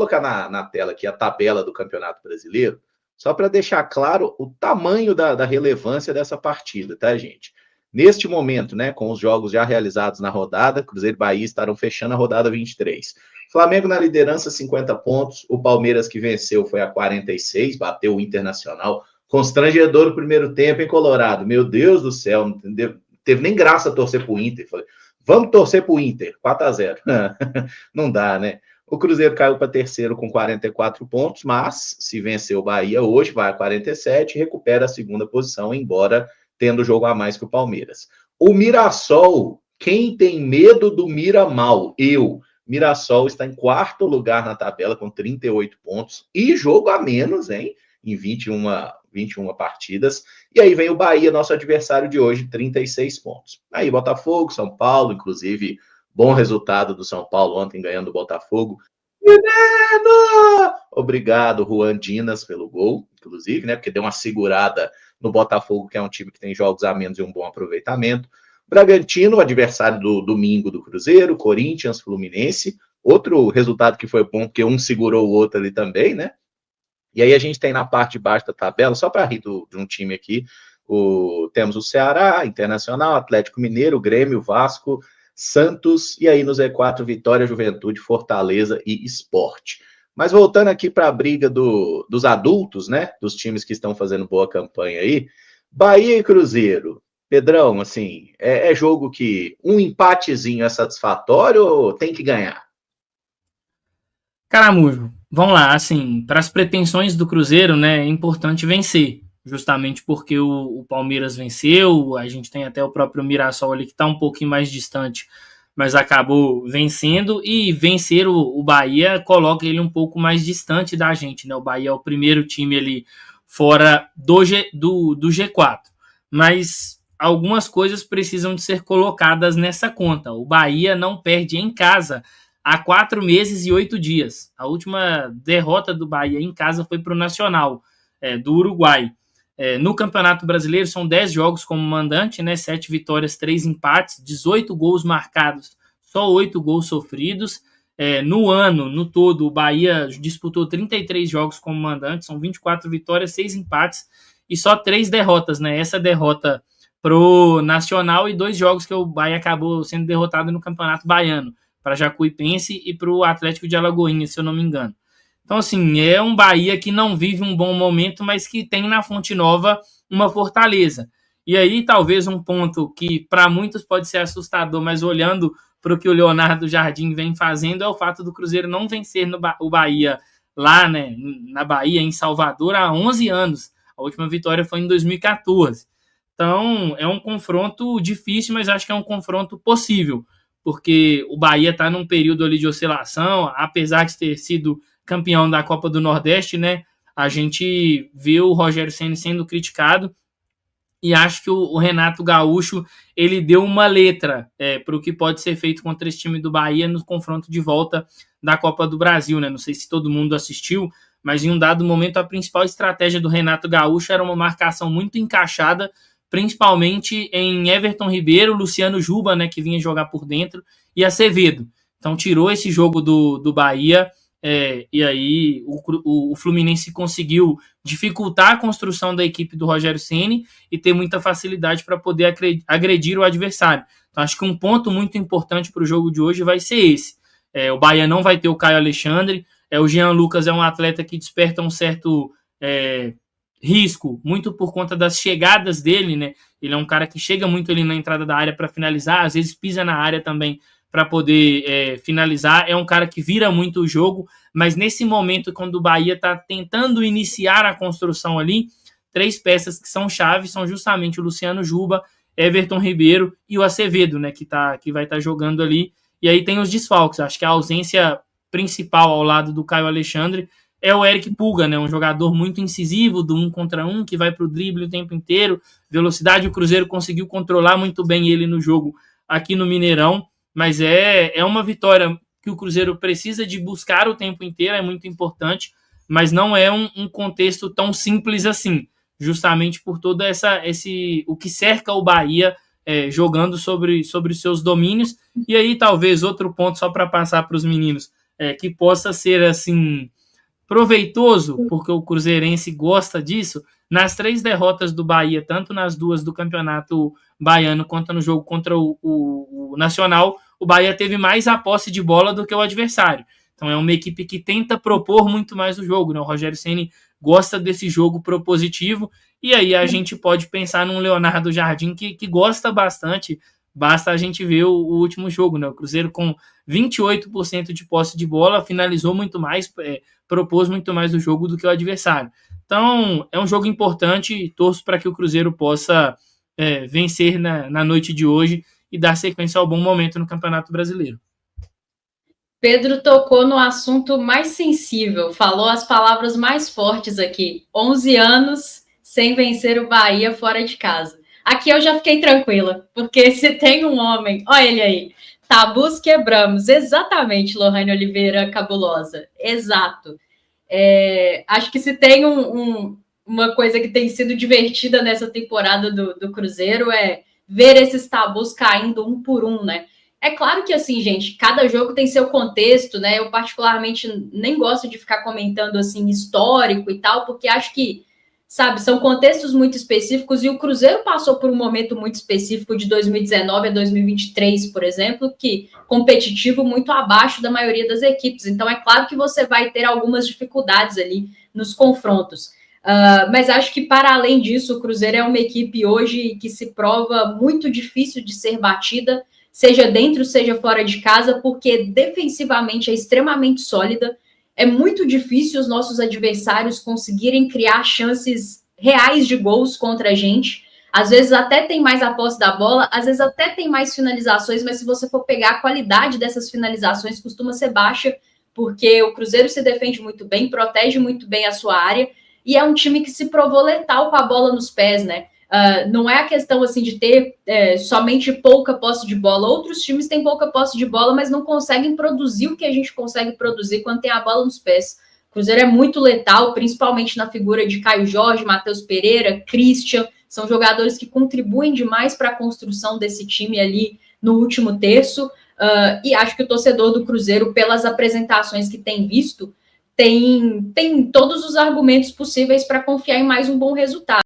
colocar na tela aqui a tabela do Campeonato Brasileiro, só para deixar claro o tamanho da relevância dessa partida, tá, gente? Neste momento, né, com os jogos já realizados na rodada, Cruzeiro e Bahia estarão fechando a rodada 23. Flamengo na liderança, 50 pontos. O Palmeiras, que venceu, foi a 46, bateu o Internacional. Constrangedor o primeiro tempo em Colorado. Meu Deus do céu, não teve nem graça torcer pro Inter. Falei, vamos torcer pro Inter, 4-0. Não dá, né? O Cruzeiro caiu para terceiro com 44 pontos, mas se vencer o Bahia hoje, vai a 47 e recupera a segunda posição, embora tendo jogo a mais que o Palmeiras. O Mirassol, quem tem medo do Miramal? Eu. Mirassol está em quarto lugar na tabela com 38 pontos e jogo a menos, hein? Em 21 partidas. E aí vem o Bahia, nosso adversário de hoje, 36 pontos. Aí Botafogo, São Paulo, inclusive... Bom resultado do São Paulo ontem, ganhando o Botafogo. Menino! Obrigado, Juan Dinas, pelo gol, inclusive, né? Porque deu uma segurada no Botafogo, que é um time que tem jogos a menos e um bom aproveitamento. Bragantino, adversário do domingo do Cruzeiro. Corinthians, Fluminense. Outro resultado que foi bom, porque um segurou o outro ali também, né? E aí a gente tem na parte de baixo da tabela, só para rir de um time aqui, temos o Ceará, Internacional, Atlético Mineiro, Grêmio, Vasco, Santos, e aí no Z4, Vitória, Juventude, Fortaleza e Sport. Mas voltando aqui para a briga dos adultos, né, dos times que estão fazendo boa campanha aí, Bahia e Cruzeiro. Pedrão, assim, é jogo que um empatezinho é satisfatório ou tem que ganhar? Caramujo, vamos lá, assim, para as pretensões do Cruzeiro, né, é importante vencer, justamente porque o Palmeiras venceu, a gente tem até o próprio Mirassol ali que está um pouquinho mais distante, mas acabou vencendo, e vencer o Bahia coloca ele um pouco mais distante da gente, né? O Bahia é o primeiro time ali fora do G4, mas algumas coisas precisam de ser colocadas nessa conta. O Bahia não perde em casa há 4 meses e 8 dias. A última derrota do Bahia em casa foi para o Nacional, do Uruguai. No Campeonato Brasileiro são 10 jogos como mandante, né? 7 vitórias, 3 empates, 18 gols marcados, só 8 gols sofridos. No ano, no todo, o Bahia disputou 33 jogos como mandante, são 24 vitórias, 6 empates e só 3 derrotas, né? Essa derrota pro Nacional e 2 jogos que o Bahia acabou sendo derrotado no Campeonato Baiano, para Jacuipense e para o Atlético de Alagoinhas, se eu não me engano. Então, assim, é um Bahia que não vive um bom momento, mas que tem na Fonte Nova uma fortaleza. E aí, talvez um ponto que para muitos pode ser assustador, mas olhando para o que o Leonardo Jardim vem fazendo, é o fato do Cruzeiro não vencer o Bahia lá, né, na Bahia, em Salvador, há 11 anos. A última vitória foi em 2014. Então, é um confronto difícil, mas acho que é um confronto possível, porque o Bahia está num período ali de oscilação, apesar de ter sido campeão da Copa do Nordeste, né? A gente viu o Rogério Ceni sendo criticado, e acho que o Renato Gaúcho ele deu uma letra para o que pode ser feito contra esse time do Bahia no confronto de volta da Copa do Brasil, né? Não sei se todo mundo assistiu, mas em um dado momento a principal estratégia do Renato Gaúcho era uma marcação muito encaixada, principalmente em Everton Ribeiro, Luciano Juba, né, que vinha jogar por dentro, e Acevedo. Então tirou esse jogo do Bahia, e aí o Fluminense conseguiu dificultar a construção da equipe do Rogério Ceni e ter muita facilidade para poder agredir o adversário. Então acho que um ponto muito importante para o jogo de hoje vai ser esse. O Bahia não vai ter o Caio Alexandre, o Jean Lucas é um atleta que desperta um certo risco, muito por conta das chegadas dele, né? Ele é um cara que chega muito ali na entrada da área para finalizar, às vezes pisa na área também para poder finalizar. É um cara que vira muito o jogo, mas nesse momento, quando o Bahia está tentando iniciar a construção ali, 3 peças que são chave são justamente o Luciano Juba, Everton Ribeiro e o Acevedo, né? Que vai estar jogando ali. E aí tem os desfalques. Acho que a ausência principal ao lado do Caio Alexandre é o Eric Pulga, né? Um jogador muito incisivo, do 1 contra 1, que vai para o drible o tempo inteiro. Velocidade, o Cruzeiro conseguiu controlar muito bem ele no jogo aqui no Mineirão, mas é uma vitória que o Cruzeiro precisa de buscar o tempo inteiro, é muito importante, mas não é um contexto tão simples assim, justamente por todo o que cerca o Bahia jogando sobre os seus domínios. E aí talvez outro ponto, só para passar para os meninos, que possa ser assim proveitoso, porque o cruzeirense gosta disso, nas 3 derrotas do Bahia, tanto nas 2 do Campeonato Baiano quanto no jogo contra o Nacional, o Bahia teve mais a posse de bola do que o adversário. Então é uma equipe que tenta propor muito mais o jogo, né? O Rogério Ceni gosta desse jogo propositivo, e aí a gente pode pensar num Leonardo Jardim que gosta bastante. Basta a gente ver o último jogo, né? O Cruzeiro com 28% de posse de bola, finalizou muito mais, propôs muito mais o jogo do que o adversário. Então, é um jogo importante e torço para que o Cruzeiro possa vencer na noite de hoje e dar sequência ao bom momento no Campeonato Brasileiro. Pedro tocou no assunto mais sensível, falou as palavras mais fortes aqui. 11 anos sem vencer o Bahia fora de casa. Aqui eu já fiquei tranquila, porque se tem um homem, olha ele aí, tabus quebramos, exatamente, Lohane Oliveira Cabulosa, exato. Acho que se tem uma coisa que tem sido divertida nessa temporada do Cruzeiro é ver esses tabus caindo um por um, né? É claro que, assim, gente, cada jogo tem seu contexto, né? Eu, particularmente, nem gosto de ficar comentando, assim, histórico e tal, porque acho que, sabe, são contextos muito específicos e o Cruzeiro passou por um momento muito específico de 2019 a 2023, por exemplo, que competitivo muito abaixo da maioria das equipes. Então, é claro que você vai ter algumas dificuldades ali nos confrontos. Mas acho que, para além disso, o Cruzeiro é uma equipe hoje que se prova muito difícil de ser batida, seja dentro, seja fora de casa, porque defensivamente é extremamente sólida. É muito difícil os nossos adversários conseguirem criar chances reais de gols contra a gente. Às vezes até tem mais a posse da bola, às vezes até tem mais finalizações, mas se você for pegar a qualidade dessas finalizações, costuma ser baixa, porque o Cruzeiro se defende muito bem, protege muito bem a sua área, e é um time que se provou letal com a bola nos pés, né? Não é a questão assim de ter somente pouca posse de bola. Outros times têm pouca posse de bola, mas não conseguem produzir o que a gente consegue produzir quando tem a bola nos pés. O Cruzeiro é muito letal, principalmente na figura de Caio Jorge, Matheus Pereira, Christian. São jogadores que contribuem demais para a construção desse time ali no último terço. E acho que o torcedor do Cruzeiro, pelas apresentações que tem visto, tem todos os argumentos possíveis para confiar em mais um bom resultado.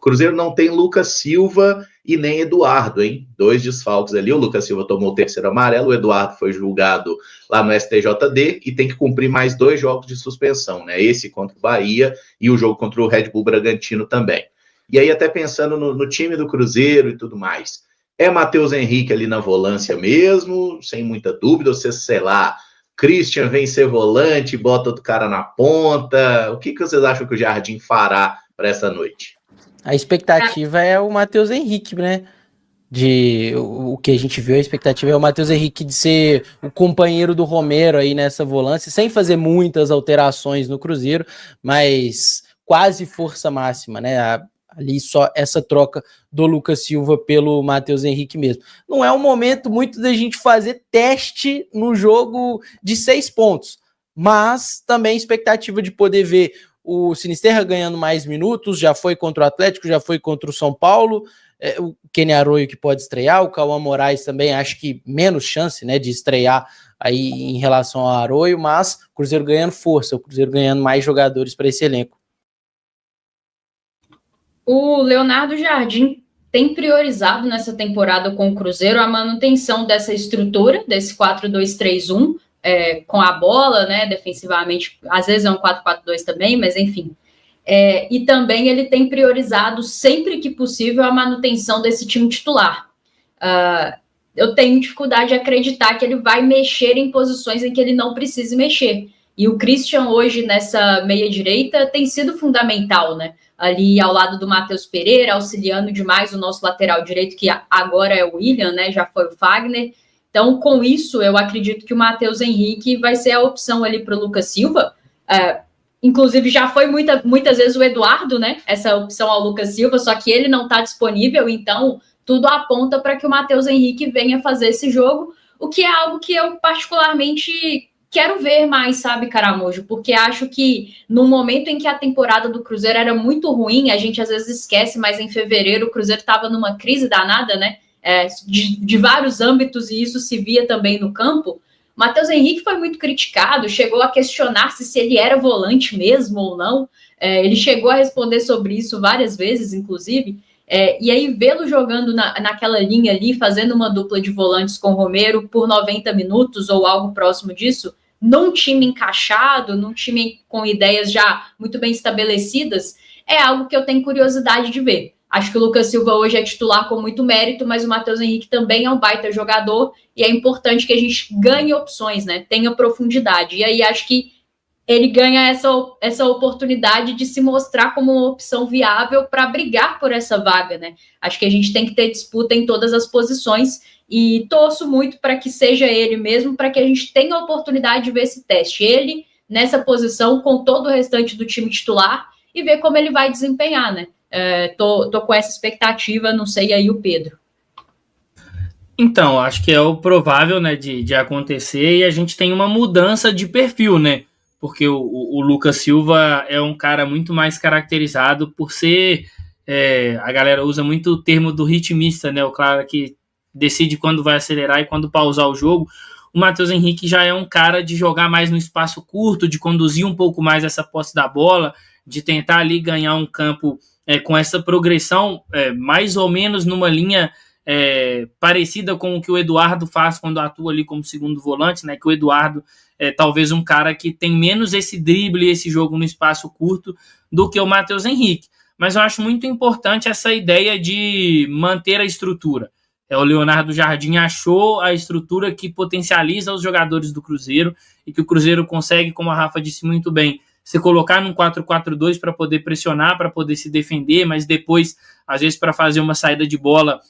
Cruzeiro não tem Lucas Silva e nem Eduardo, hein? 2 desfalques ali. O Lucas Silva tomou o 3º amarelo, o Eduardo foi julgado lá no STJD e tem que cumprir mais 2 jogos de suspensão, né? Esse contra o Bahia e o jogo contra o Red Bull Bragantino também. E aí, até pensando no time do Cruzeiro e tudo mais, é Matheus Henrique ali na volância mesmo, sem muita dúvida, ou se, sei lá, Christian vem ser volante, bota outro cara na ponta. O que vocês acham que o Jardim fará para essa noite? A expectativa é o Matheus Henrique, né? O que a gente viu, a expectativa é o Matheus Henrique de ser o companheiro do Romero aí nessa volância, sem fazer muitas alterações no Cruzeiro, mas quase força máxima, né? Ali só essa troca do Lucas Silva pelo Matheus Henrique mesmo. Não é um momento muito da gente fazer teste no jogo de 6 pontos, mas também expectativa de poder ver o Sinisterra ganhando mais minutos, já foi contra o Atlético, já foi contra o São Paulo, o Kenny Arroyo que pode estrear, o Cauã Moraes também acho que menos chance, né, de estrear aí em relação ao Arroyo, mas o Cruzeiro ganhando força, o Cruzeiro ganhando mais jogadores para esse elenco. O Leonardo Jardim tem priorizado nessa temporada com o Cruzeiro a manutenção dessa estrutura, desse 4-2-3-1, com a bola, né, defensivamente, às vezes é um 4-4-2 também, mas enfim. E também ele tem priorizado, sempre que possível, a manutenção desse time titular. Eu tenho dificuldade de acreditar que ele vai mexer em posições em que ele não precise mexer. E o Christian hoje, nessa meia-direita, tem sido fundamental, né? Ali ao lado do Matheus Pereira, auxiliando demais o nosso lateral direito, que agora é o William, né? Já foi o Fagner. Então, com isso, eu acredito que o Matheus Henrique vai ser a opção ali para o Lucas Silva. Inclusive, já foi muitas vezes o Eduardo, né? Essa opção ao Lucas Silva, só que ele não está disponível, então tudo aponta para que o Matheus Henrique venha fazer esse jogo, o que é algo que eu particularmente quero ver mais, sabe, Caramujo? Porque acho que no momento em que a temporada do Cruzeiro era muito ruim, a gente às vezes esquece, mas em fevereiro o Cruzeiro estava numa crise danada, né? de vários âmbitos, e isso se via também no campo. Matheus Henrique foi muito criticado, chegou a questionar-se se ele era volante mesmo ou não. Ele chegou a responder sobre isso várias vezes, inclusive. E aí vê-lo jogando naquela linha ali, fazendo uma dupla de volantes com o Romero por 90 minutos ou algo próximo disso, num time encaixado, num time com ideias já muito bem estabelecidas, é algo que eu tenho curiosidade de ver. Acho que o Lucas Silva hoje é titular com muito mérito, mas o Matheus Henrique também é um baita jogador e é importante que a gente ganhe opções, né? Tenha profundidade. E aí acho que ele ganha essa oportunidade de se mostrar como uma opção viável para brigar por essa vaga, né? Acho que a gente tem que ter disputa em todas as posições e torço muito para que seja ele mesmo, para que a gente tenha a oportunidade de ver esse teste. Ele nessa posição com todo o restante do time titular e ver como ele vai desempenhar, né? Tô com essa expectativa, não sei aí o Pedro. Então, acho que é o provável, né, de acontecer, e a gente tem uma mudança de perfil, né? Porque o Lucas Silva é um cara muito mais caracterizado por ser... a galera usa muito o termo do ritmista, né? O cara que decide quando vai acelerar e quando pausar o jogo. O Matheus Henrique já é um cara de jogar mais no espaço curto, de conduzir um pouco mais essa posse da bola, de tentar ali ganhar um campo com essa progressão, mais ou menos numa linha parecida com o que o Eduardo faz quando atua ali como segundo volante, né? Que o Eduardo talvez um cara que tem menos esse drible, esse jogo no espaço curto do que o Matheus Henrique. Mas eu acho muito importante essa ideia de manter a estrutura. O Leonardo Jardim achou a estrutura que potencializa os jogadores do Cruzeiro e que o Cruzeiro consegue, como a Rafa disse muito bem, se colocar num 4-4-2 para poder pressionar, para poder se defender, mas depois, às vezes, para fazer uma saída de bola,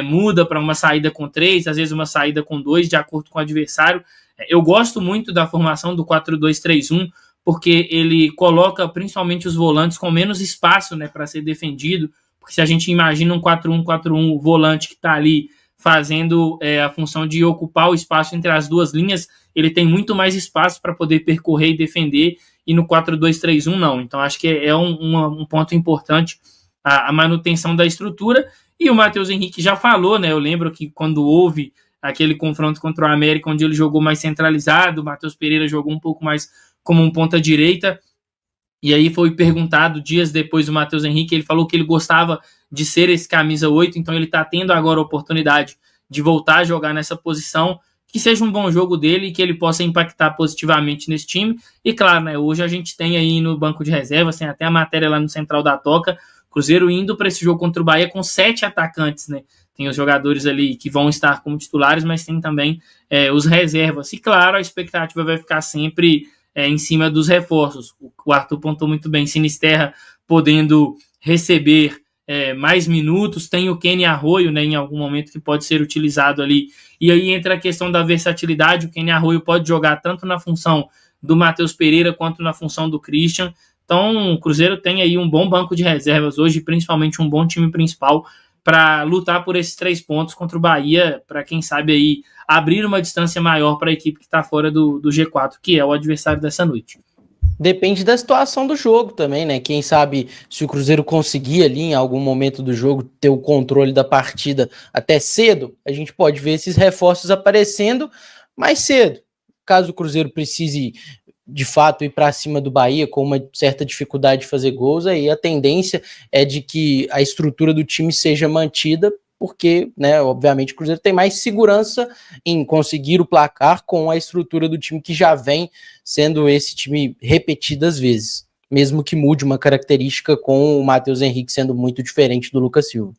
muda para uma saída com 3, às vezes uma saída com 2, de acordo com o adversário. Eu gosto muito da formação do 4-2-3-1, porque ele coloca principalmente os volantes com menos espaço, né, para ser defendido, porque se a gente imagina um 4-1-4-1, o volante que está ali fazendo a função de ocupar o espaço entre as duas linhas, ele tem muito mais espaço para poder percorrer e defender, e no 4-2-3-1 não. Então acho que é um ponto importante a manutenção da estrutura, e o Matheus Henrique já falou, né? Eu lembro que quando houve aquele confronto contra o América, onde ele jogou mais centralizado, o Matheus Pereira jogou um pouco mais como um ponta-direita, e aí foi perguntado dias depois do Matheus Henrique, ele falou que ele gostava de ser esse camisa 8, então ele está tendo agora a oportunidade de voltar a jogar nessa posição, que seja um bom jogo dele e que ele possa impactar positivamente nesse time. E claro, né, hoje a gente tem aí no banco de reservas, tem até a matéria lá no Central da Toca, Cruzeiro indo para esse jogo contra o Bahia com 7 atacantes, né? Tem os jogadores ali que vão estar como titulares, mas tem também os reservas. E claro, a expectativa vai ficar sempre em cima dos reforços. O Arthur pontou muito bem, Sinisterra podendo receber mais minutos, tem o Kenny Arroyo, né, em algum momento que pode ser utilizado ali, e aí entra a questão da versatilidade. O Kenny Arroyo pode jogar tanto na função do Matheus Pereira quanto na função do Christian. Então o Cruzeiro tem aí um bom banco de reservas hoje, principalmente um bom time principal para lutar por esses 3 pontos contra o Bahia, para quem sabe aí abrir uma distância maior para a equipe que está fora do G4, que é o adversário dessa noite. Depende da situação do jogo também, né? Quem sabe se o Cruzeiro conseguir ali em algum momento do jogo ter o controle da partida até cedo, a gente pode ver esses reforços aparecendo mais cedo. Caso o Cruzeiro precise de fato ir para cima do Bahia com uma certa dificuldade de fazer gols, aí a tendência é de que a estrutura do time seja mantida, porque, né, obviamente o Cruzeiro tem mais segurança em conseguir o placar com a estrutura do time que já vem sendo esse time repetidas vezes, mesmo que mude uma característica com o Matheus Henrique sendo muito diferente do Lucas Silva.